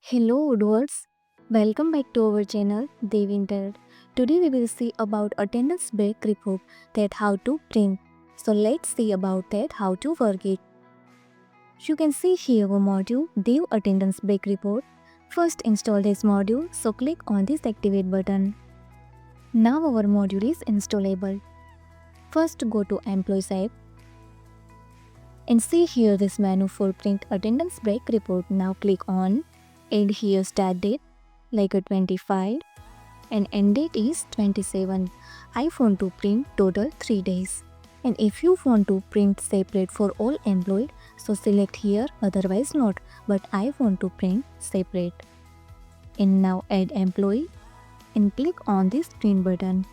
Hello Woodwards, welcome back to our channel Devintelle. Today we will see about attendance break report that how to print. So let's see about that how to work it. You can see here our module Dev attendance break report. First install this module, so click on this activate button. Now our module is installable. First go to Employees app and see here this menu for print attendance break report. Now click on Add here start date like a 25 and end date is 27. I want to print total 3 days. And if you want to print separate for all employed, so select here otherwise not, but I want to print separate. And now add employee and click on this print button.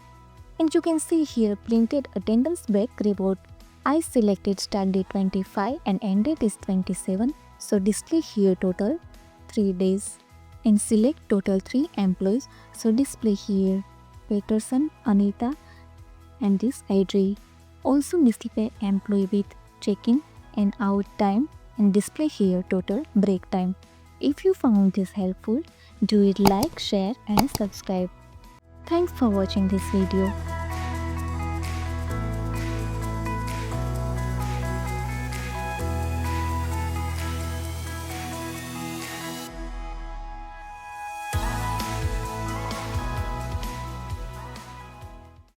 And you can see here printed attendance break report. I selected start date 25 and end date is 27. So display here total 3 days and select total 3 employees. So display here Peterson, Anita and this Adri. Also display employee with check-in and out time and display here total break time. If you found this helpful, do it like, share and subscribe. Thanks for watching this video.